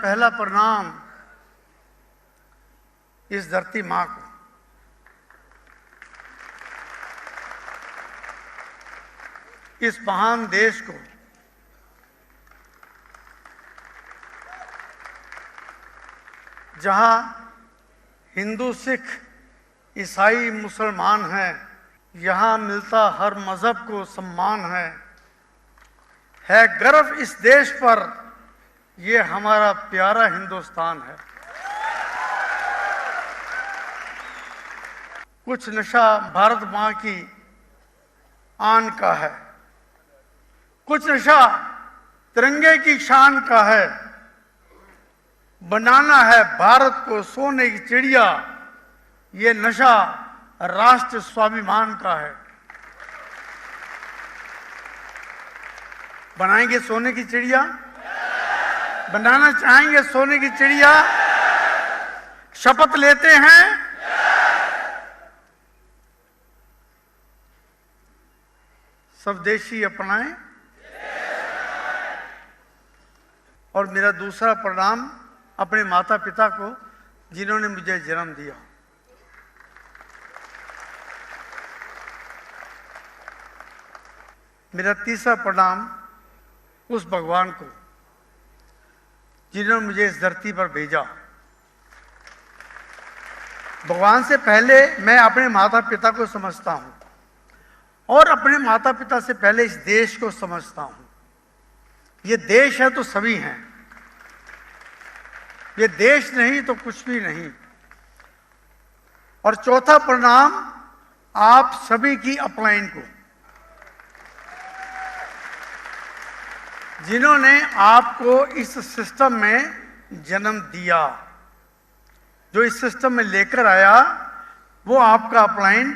पहला प्रणाम इस धरती मां को, इस महान देश को, जहां हिंदू, सिख, ईसाई, मुसलमान हैं, यहाँ मिलता हर मजहब को सम्मान है गर्व इस देश पर, ये हमारा प्यारा हिंदुस्तान है। कुछ नशा भारत मां की आन का है, कुछ नशा तिरंगे की शान का है। बनाना है भारत को सोने की चिड़िया, ये नशा राष्ट्र स्वाभिमान का है। बनाएंगे सोने की चिड़िया, बनाना चाहेंगे सोने की चिड़िया, शपथ लेते हैं स्वदेशी अपनाएं। और मेरा दूसरा प्रणाम अपने माता पिता को, जिन्होंने मुझे जन्म दिया। मेरा तीसरा प्रणाम उस भगवान को, जिन्होंने मुझे इस धरती पर भेजा। भगवान से पहले मैं अपने माता पिता को समझता हूं, और अपने माता पिता से पहले इस देश को समझता हूं। ये देश है तो सभी हैं, ये देश नहीं तो कुछ भी नहीं। और चौथा प्रणाम आप सभी की अपलाइन को, जिन्होंने आपको इस सिस्टम में जन्म दिया, जो इस सिस्टम में लेकर आया, वो आपका अपलाइन,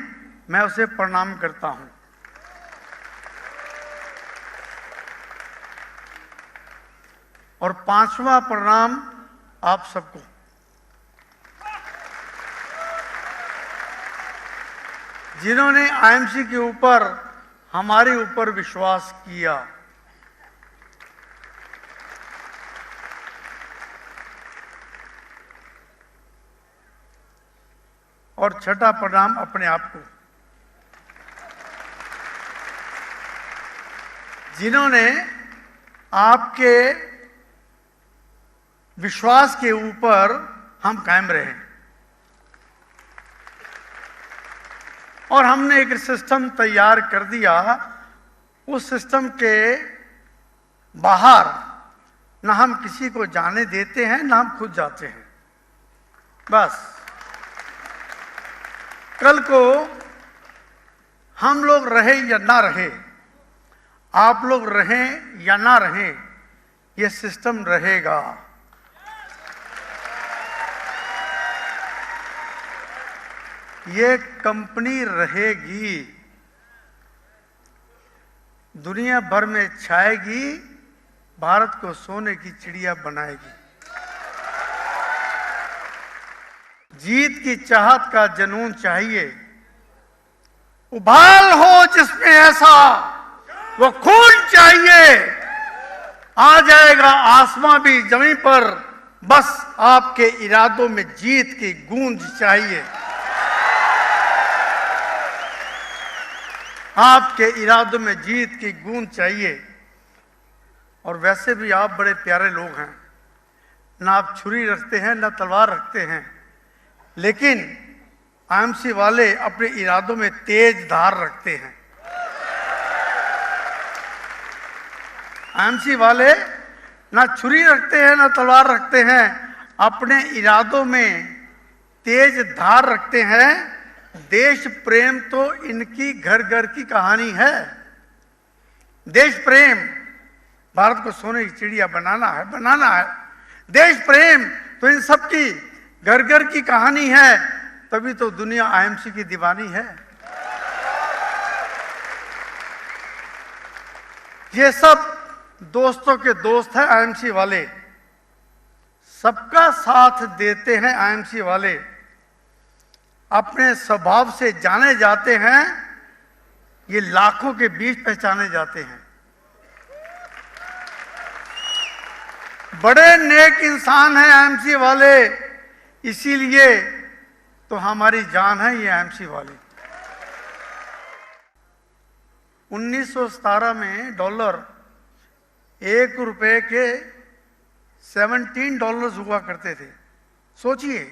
मैं उसे प्रणाम करता हूं। और पांचवा प्रणाम आप सबको, जिन्होंने आईएमसी के ऊपर, हमारे ऊपर विश्वास किया। और छठा प्रणाम अपने आप को, जिन्होंने आपके विश्वास के ऊपर हम कायम रहे, और हमने एक सिस्टम तैयार कर दिया। उस सिस्टम के बाहर ना हम किसी को जाने देते हैं, ना हम खुद जाते हैं। बस कल को हम लोग रहे या ना रहे, आप लोग रहें या ना रहें, ये सिस्टम रहेगा। ये कंपनी रहेगी, दुनिया भर में छाएगी, भारत को सोने की चिड़िया बनाएगी। जीत की चाहत का जुनून चाहिए, उबाल हो जिसमें ऐसा, वो खून चाहिए। आ जाएगा आसमां भी जमीन पर, बस आपके इरादों में जीत की गूंज चाहिए। आपके इरादों में जीत की गूंज चाहिए। और वैसे भी आप बड़े प्यारे लोग हैं, ना आप छुरी रखते हैं ना तलवार रखते हैं, लेकिन आईएमसी वाले अपने इरादों में तेज धार रखते हैं। आईएमसी वाले ना छुरी रखते हैं ना तलवार रखते हैं, अपने इरादों में तेज धार रखते हैं। देश प्रेम तो इनकी घर घर की कहानी है। देश प्रेम, भारत को सोने की चिड़िया बनाना है, बनाना है। देश प्रेम तो इन सब की घर घर की कहानी है, तभी तो दुनिया आईएमसी की दीवानी है। ये सब दोस्तों के दोस्त हैं आईएमसी वाले, सबका साथ देते हैं आईएमसी वाले, अपने स्वभाव से जाने जाते हैं, ये लाखों के बीच पहचाने जाते हैं। बड़े नेक इंसान हैं आईएमसी वाले, इसीलिए तो हमारी जान है ये आईएमसी वाले। 1917 में डॉलर $1 के $17 हुआ करते थे। सोचिए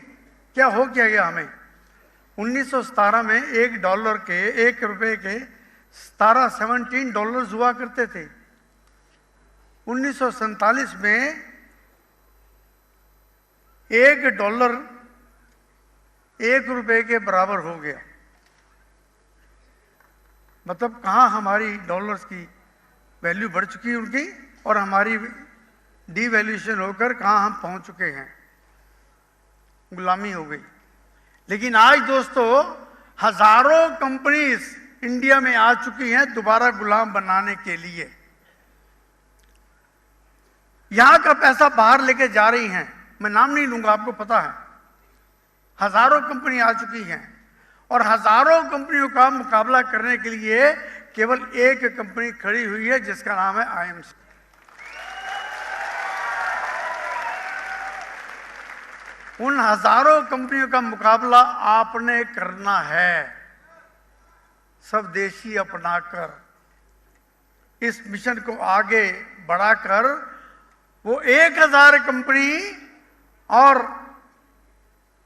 क्या हो क्या गया हमें। 1917 में $1 के $1 के 17 डॉलर हुआ करते थे। 1947 में $1 $1 के बराबर हो गया। मतलब कहाँ हमारी डॉलर्स की वैल्यू बढ़ चुकी है उनकी, और हमारी डीवैल्यूएशन होकर कहाँ हम पहुंच चुके हैं, गुलामी हो गई। लेकिन आज दोस्तों हजारों कंपनीज इंडिया में आ चुकी हैं दोबारा गुलाम बनाने के लिए। यहां का पैसा बाहर लेके जा रही हैं, मैं नाम नहीं लूंगा, आपको पता है। हजारों कंपनी आ चुकी हैं और हजारों कंपनियों का मुकाबला करने के लिए केवल एक कंपनी खड़ी हुई है जिसका नाम है आईएमसी। उन हजारों कंपनियों का मुकाबला आपने करना है स्वदेशी अपनाकर, इस मिशन को आगे बढ़ाकर। वो 1000 कंपनी, और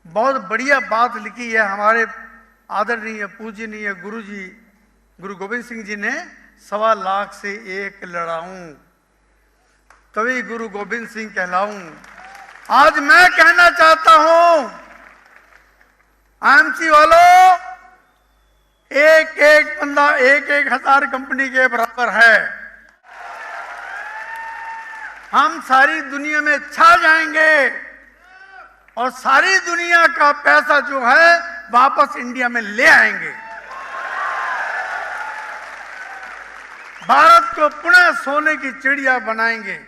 बहुत बढ़िया बात लिखी है हमारे आदरणीय पूजनीय गुरु जी गुरु गोविंद सिंह जी ने, 1.25 लाख से एक लड़ाऊं तभी गुरु गोविंद सिंह कहलाऊं। आज मैं कहना चाहता हूं आईएमसी वालों, एक एक बंदा 1000 कंपनी के बराबर है। हम सारी दुनिया में छा जाएंगे और सारी दुनिया का पैसा जो है वापस इंडिया में ले आएंगे। भारत को पुनः सोने की चिड़िया बनाएंगे।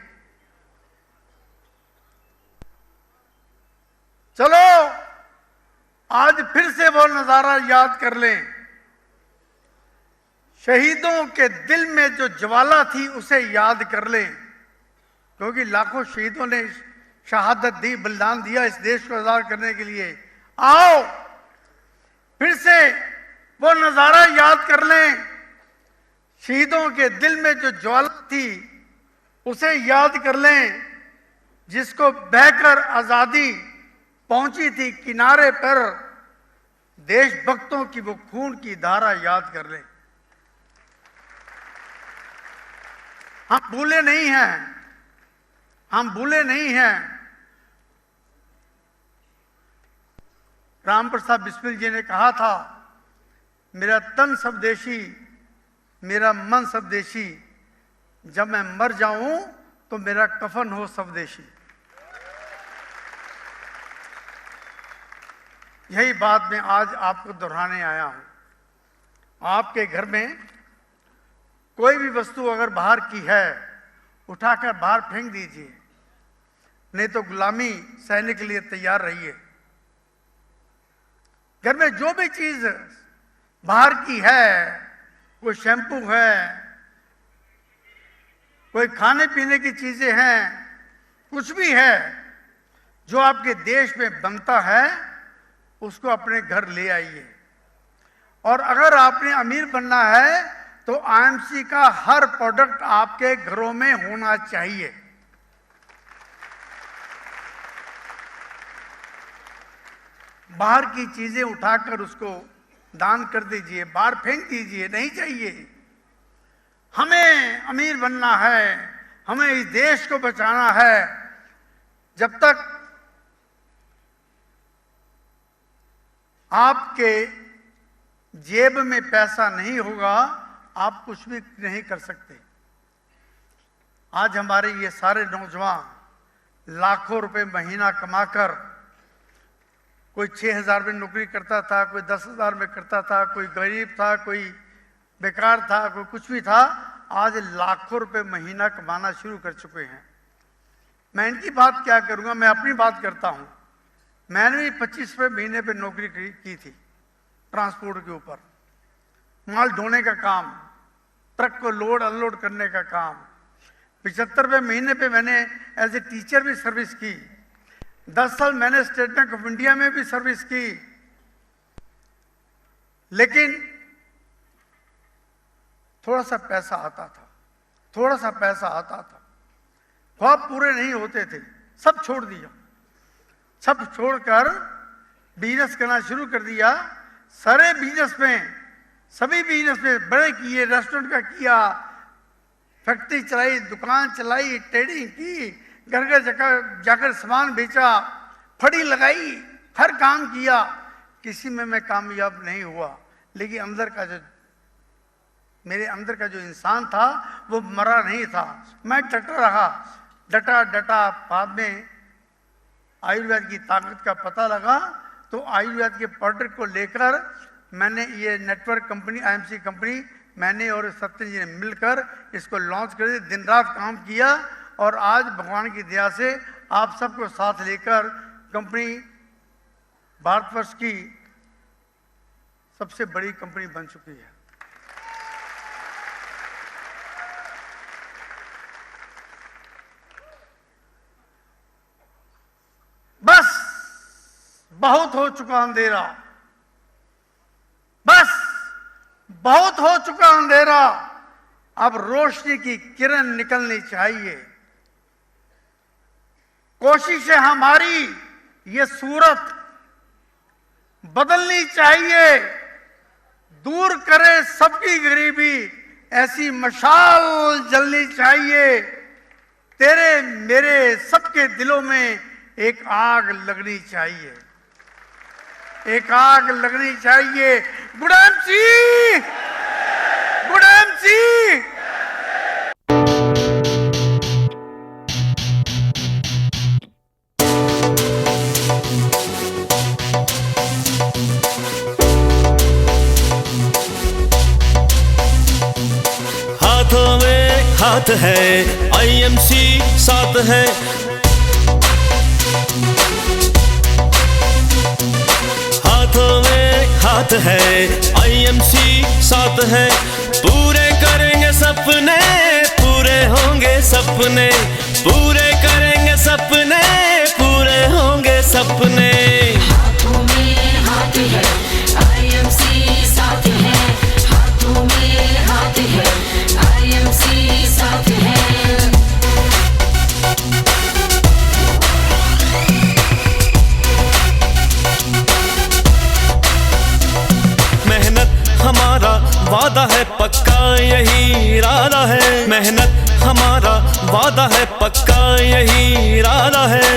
चलो आज फिर से वो नजारा याद कर लें। शहीदों के दिल में जो ज्वाला थी उसे याद कर लें, क्योंकि लाखों शहीदों ने शहादत दी, बलिदान दिया इस देश को आजाद करने के लिए। आओ फिर से वो नजारा याद कर लें। शहीदों के दिल में जो ज्वाला थी उसे याद कर लें, जिसको बहकर आजादी पहुंची थी किनारे पर। देशभक्तों की वो खून की धारा याद कर लें। हम भूले नहीं हैं, हम भूले नहीं हैं। राम प्रसाद बिस्मिल जी ने कहा था, मेरा तन स्वदेशी मेरा मन स्वदेशी, जब मैं मर जाऊं तो मेरा कफन हो स्वदेशी। यही बात मैं आज आपको दोहराने आया हूं। आपके घर में कोई भी वस्तु अगर बाहर की है, उठाकर बाहर फेंक दीजिए, नहीं तो गुलामी सहने के लिए तैयार रहिए। घर में जो भी चीज बाहर की है, कोई शैम्पू है, कोई खाने पीने की चीजें हैं, कुछ भी है जो आपके देश में बनता है, उसको अपने घर ले आइए। और अगर आपने अमीर बनना है तो आईएमसी का हर प्रोडक्ट आपके घरों में होना चाहिए। बाहर की चीजें उठाकर उसको दान कर दीजिए, बाहर फेंक दीजिए, नहीं चाहिए। हमें अमीर बनना है, हमें इस देश को बचाना है। जब तक आपके जेब में पैसा नहीं होगा, आप कुछ भी नहीं कर सकते। आज हमारे ये सारे नौजवान लाखों रुपए महीना कमाकर, कोई 6000 में नौकरी करता था, कोई 10,000 में करता था, कोई गरीब था, कोई बेकार था, कोई कुछ भी था, आज लाखों रुपए महीना कमाना शुरू कर चुके हैं। मैं इनकी बात क्या करूंगा, मैं अपनी बात करता हूं। मैंने भी 25 रुपये महीने पे नौकरी की थी, ट्रांसपोर्ट के ऊपर, माल ढोने का काम, ट्रक को लोड अनलोड करने का काम। 75वें महीने पे मैंने एज ए टीचर भी सर्विस की। 10 साल मैंने स्टेट बैंक ऑफ इंडिया में भी सर्विस की। लेकिन थोड़ा सा पैसा आता था, थोड़ा सा पैसा आता था, ख्वाब पूरे नहीं होते थे, सब छोड़ दिया। सब छोड़कर बिजनेस करना शुरू कर दिया। सारे बिजनेस में, सभी बिजनेस में बड़े किए, रेस्टोरेंट का किया, फैक्ट्री चलाई, दुकान चलाई, ट्रेडिंग की, घर घर जाकर सामान बेचा, फड़ी लगाई, हर काम किया। किसी में मैं कामयाब नहीं हुआ। लेकिन अंदर का जो, मेरे अंदर का जो इंसान था वो मरा नहीं था। मैं डटा रहा, डटा डटा। बाद में आयुर्वेद की ताकत का पता लगा, तो आयुर्वेद के प्रोडक्ट को लेकर मैंने ये नेटवर्क कंपनी, आईएमसी कंपनी, मैंने और सत्यन जी ने मिलकर इसको लॉन्च कर दिया। दिन रात काम किया और आज भगवान की दया से आप सबको साथ लेकर कंपनी भारतवर्ष की सबसे बड़ी कंपनी बन चुकी है। बस बहुत हो चुका अंधेरा, बस बहुत हो चुका अंधेरा, अब रोशनी की किरण निकलनी चाहिए। कोशिश है हमारी ये सूरत बदलनी चाहिए, दूर करे सबकी गरीबी, ऐसी मशाल जलनी चाहिए। तेरे मेरे सबके दिलों में एक आग लगनी चाहिए, एक आग लगनी चाहिए। गुड़म जी, गुड़म जी। हाथों में हाथ है, आईएमसी साथ है। हाथों में हाथ है, आईएमसी साथ है। पूरे करेंगे सपने, पूरे होंगे सपने, पूरे करेंगे सपने, पूरे होंगे सपने। हाथों में हाथ है, आईएमसी साथ है। हाथों में हाथ है, आईएमसी साथ है। हमारा वादा है पक्का यही इरादा है। मेहनत हमारा वादा है पक्का यही इरादा है।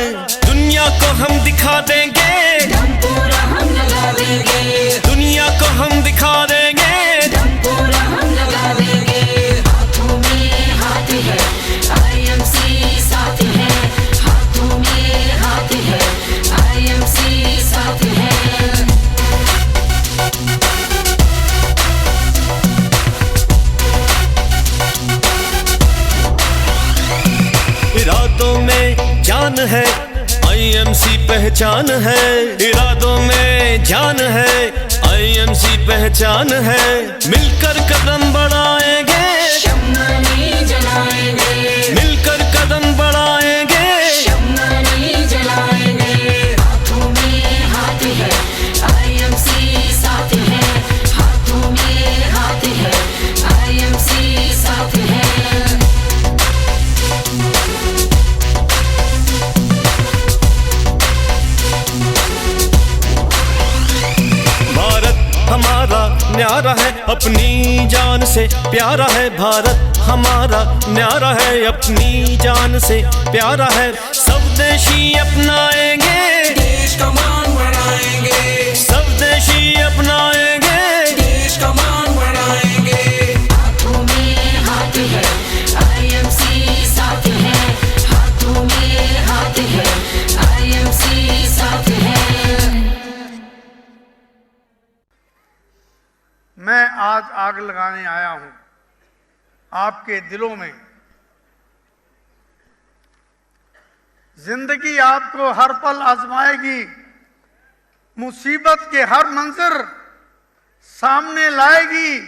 दुनिया को हम दिखा देंगे, दम पूरा हम लगा देंगे। दुनिया को हम दिखा देंगे, दम पूरा हम लगा देंगे। हाथों में हाथ है, आईएमसी साथ है। हाथों में हाथ है, आईएमसी साथ है। इरादों में जान है, आईएमसी पहचान है। इरादों में जान है, आईएमसी पहचान है। मिलकर कदम बढ़ाएंगे, शम्मानी जलाएंगे। मिलकर कदम बढ़ाएंगे, शम्मानी जलाएंगे। हाथों में हाथ है, आईएमसी साथ है। हाथों में हाथ है, आईएमसी साथ है। हमारा न्यारा है, अपनी जान से प्यारा है। भारत हमारा न्यारा है, अपनी जान से प्यारा है। सब देशी अपनाएंगे, देश का मान बढ़ाएंगे। सब देशी अपनाएंगे, देश का मान बढ़ाएंगे। हाथों में हाथ है, आईएमसी साथ है। हाथों में हाथ है, आईएमसी साथ है। मैं आज आग लगाने आया हूं आपके दिलों में। जिंदगी आपको हर पल आजमाएगी, मुसीबत के हर मंजर सामने लाएगी,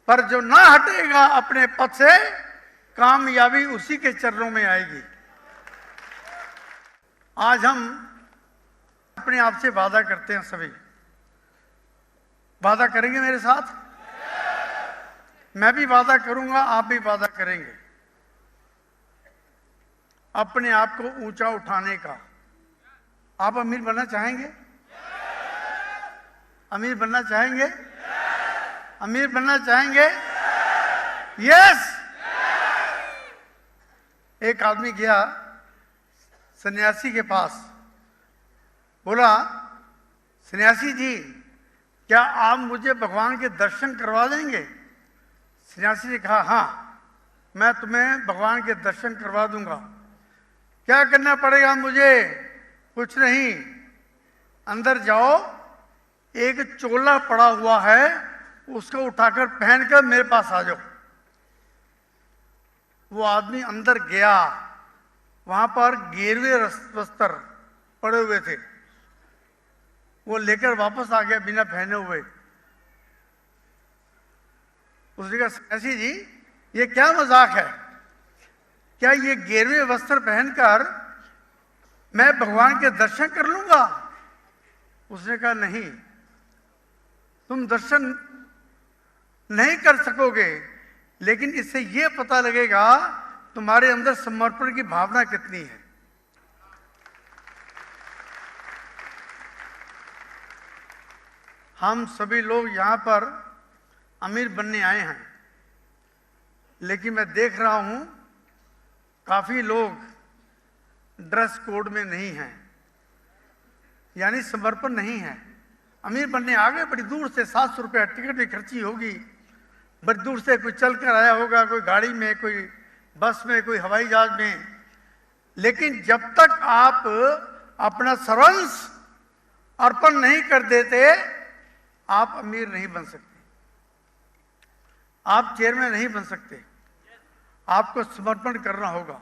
पर जो ना हटेगा अपने पथ से कामयाबी उसी के चरणों में आएगी। आज हम अपने आप से वादा करते हैं, सभी वादा करेंगे मेरे साथ। मैं भी वादा करूंगा, आप भी वादा करेंगे अपने आप को ऊंचा उठाने का। आप अमीर बनना चाहेंगे? अमीर बनना चाहेंगे? अमीर बनना चाहेंगे? यस। एक आदमी गया सन्यासी के पास, बोला, सन्यासी जी, क्या आप मुझे भगवान के दर्शन करवा देंगे? सन्यासी ने कहा, हाँ, मैं तुम्हें भगवान के दर्शन करवा दूंगा। क्या करना पड़ेगा मुझे? कुछ नहीं, अंदर जाओ, एक चोला पड़ा हुआ है, उसको उठाकर पहनकर मेरे पास आ जाओ। वो आदमी अंदर गया, वहां पर गेरुए वस्त्र पड़े हुए थे, वो लेकर वापस आ गया बिना पहने हुए। उसने कहा, सन्यासी जी, ये क्या मजाक है? क्या ये गेरुए वस्त्र पहनकर मैं भगवान के दर्शन कर लूंगा? उसने कहा, नहीं, तुम दर्शन नहीं कर सकोगे, लेकिन इससे ये पता लगेगा तुम्हारे अंदर समर्पण की भावना कितनी है। हम सभी लोग यहां पर अमीर बनने आए हैं, लेकिन मैं देख रहा हूं काफी लोग ड्रेस कोड में नहीं हैं, यानी समर्पण नहीं है। अमीर बनने आ गए, बड़ी दूर से 700 रुपया टिकट भी खर्ची होगी, बड़ी दूर से कोई चल कर आया होगा, कोई गाड़ी में, कोई बस में, कोई हवाई जहाज में, लेकिन जब तक आप अपना सर्वंस अर्पण नहीं कर देते, आप अमीर नहीं बन सकते, आप चेयरमैन नहीं बन सकते। आपको समर्पण करना होगा।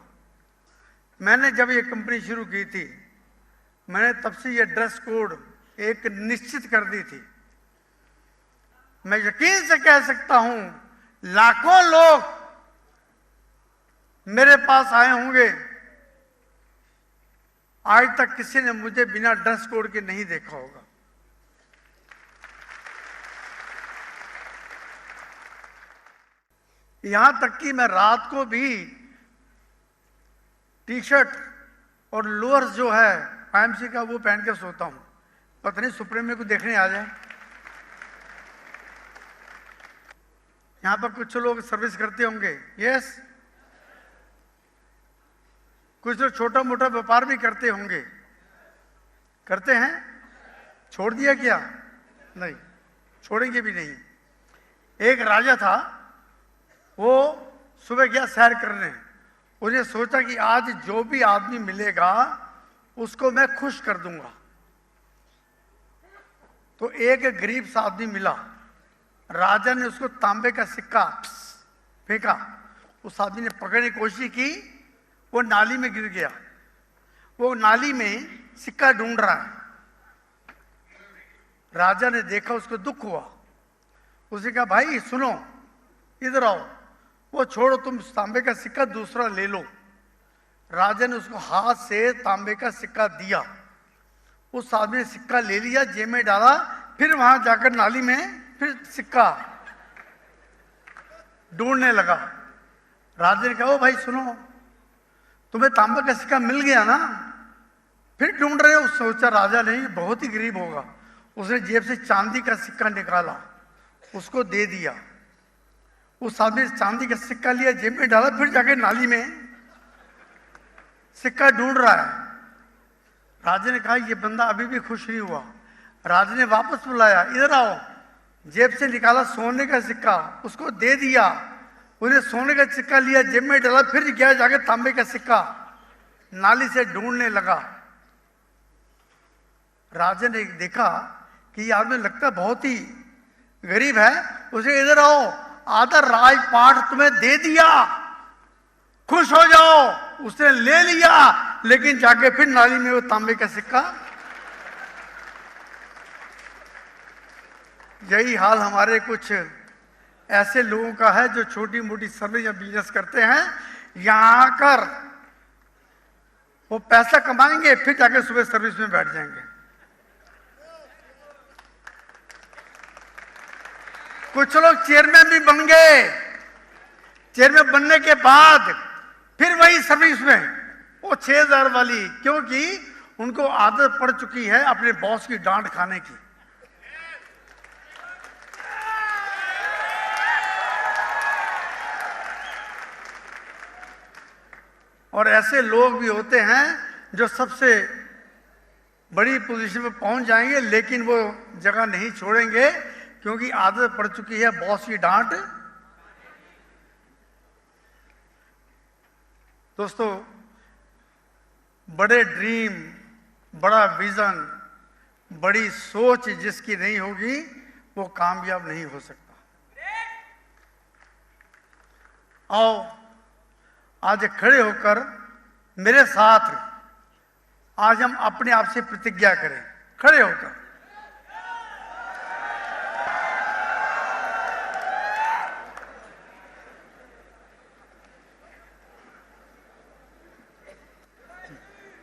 मैंने जब ये कंपनी शुरू की थी, मैंने तब से ये ड्रेस कोड एक निश्चित कर दी थी। मैं यकीन से कह सकता हूं, लाखों लोग मेरे पास आए होंगे, आज तक किसी ने मुझे बिना ड्रेस कोड के नहीं देखा होगा। यहां तक कि मैं रात को भी टी शर्ट और लोअर जो है IMC का, वो पहन के सोता हूं। पता नहीं सुप्रीम में को देखने आ जाए। यहां पर कुछ लोग सर्विस करते होंगे, यस। कुछ लोग छोटा मोटा व्यापार भी करते होंगे, करते हैं। छोड़ दिया क्या? नहीं, छोड़ेंगे भी नहीं। एक राजा था, वो सुबह गया सैर करने। उसने सोचा कि आज जो भी आदमी मिलेगा उसको मैं खुश कर दूंगा। तो एक गरीब सा आदमी मिला, राजा ने उसको तांबे का सिक्का फेंका। उस आदमी ने पकड़ने की कोशिश की, वो नाली में गिर गया। वो नाली में सिक्का ढूंढ रहा है। राजा ने देखा, उसको दुख हुआ। उसने कहा, भाई सुनो, इधर आओ। वो छोड़ो, तुम तांबे का सिक्का दूसरा ले लो। राजा ने उसको हाथ से तांबे का सिक्का दिया। उस आदमी ने सिक्का ले लिया, जेब में डाला, फिर वहां जाकर नाली में फिर सिक्का ढूंढने लगा। राजा ने कहा, ओ भाई सुनो, तुम्हें तांबे का सिक्का मिल गया ना, फिर ढूंढ रहे हो? सोचा राजा नहीं, बहुत ही गरीब होगा। उसने जेब से चांदी का सिक्का निकाला, उसको दे दिया। उस आदमी ने चांदी का सिक्का लिया, जेब में डाला, फिर जाके नाली में सिक्का ढूंढ रहा है। राजा ने कहा, यह बंदा अभी भी खुश नहीं हुआ। राजा ने वापस बुलाया, इधर आओ। जेब से निकाला सोने का सिक्का, उसको दे दिया। उन्हें सोने का सिक्का लिया, जेब में डाला, फिर गया जाके तांबे का सिक्का नाली से ढूंढने लगा। राजा ने देखा कि यह आदमी लगता बहुत ही गरीब है। उसे, इधर आओ, आधा राजपाट तुम्हें दे दिया, खुश हो जाओ। उसने ले लिया, लेकिन जाके फिर नाली में वो तांबे का सिक्का। यही हाल हमारे कुछ ऐसे लोगों का है जो छोटी मोटी सर्विस या बिजनेस करते हैं, यहां आकर वो पैसा कमाएंगे, फिर जाके सुबह सर्विस में बैठ जाएंगे। कुछ लोग चेयरमैन भी बन गए, चेयरमैन बनने के बाद फिर वही सर्विस में, वो 6,000 वाली, क्योंकि उनको आदत पड़ चुकी है अपने बॉस की डांट खाने की। और ऐसे लोग भी होते हैं जो सबसे बड़ी पोजीशन पर पहुंच जाएंगे, लेकिन वो जगह नहीं छोड़ेंगे क्योंकि आदत पड़ चुकी है बॉस की डांट। दोस्तों, बड़े ड्रीम, बड़ा विजन, बड़ी सोच जिसकी नहीं होगी वो कामयाब नहीं हो सकता। आओ आज खड़े होकर मेरे साथ आज हम अपने आप से प्रतिज्ञा करें, खड़े होकर।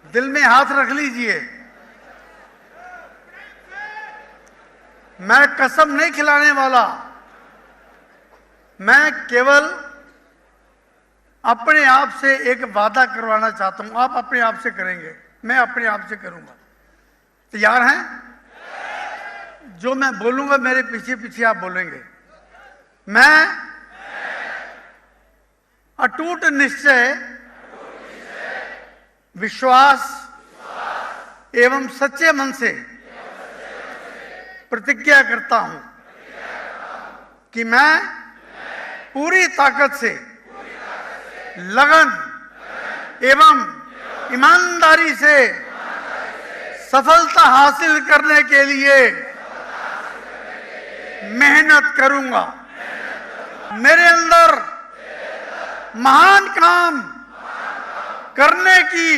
दिल में हाथ रख लीजिए। मैं कसम नहीं खिलाने वाला, मैं केवल अपने आप से एक वादा करवाना चाहता हूं। आप अपने आप से करेंगे, मैं अपने आप से करूंगा। तैयार हैं? जो मैं बोलूंगा मेरे पीछे पीछे आप बोलेंगे। मैं अटूट निश्चय, विश्वास एवं सच्चे मन से प्रतिज्ञा करता हूं कि मैं पूरी ताकत से, लगन एवं ईमानदारी से सफलता हासिल करने के लिए मेहनत करूंगा। मेरे अंदर महान काम करने की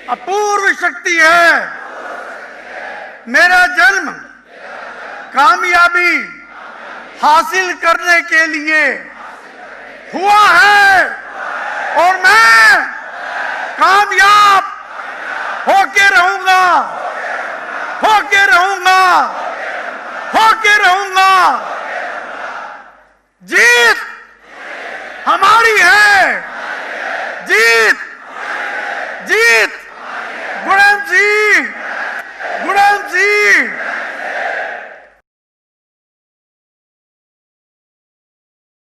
अपूर्व शक्ति है। मेरा जन्म कामयाबी हासिल करने के लिए हुआ है और मैं कामयाब होके रहूंगा, होके रहूंगा, होके रहूंगा।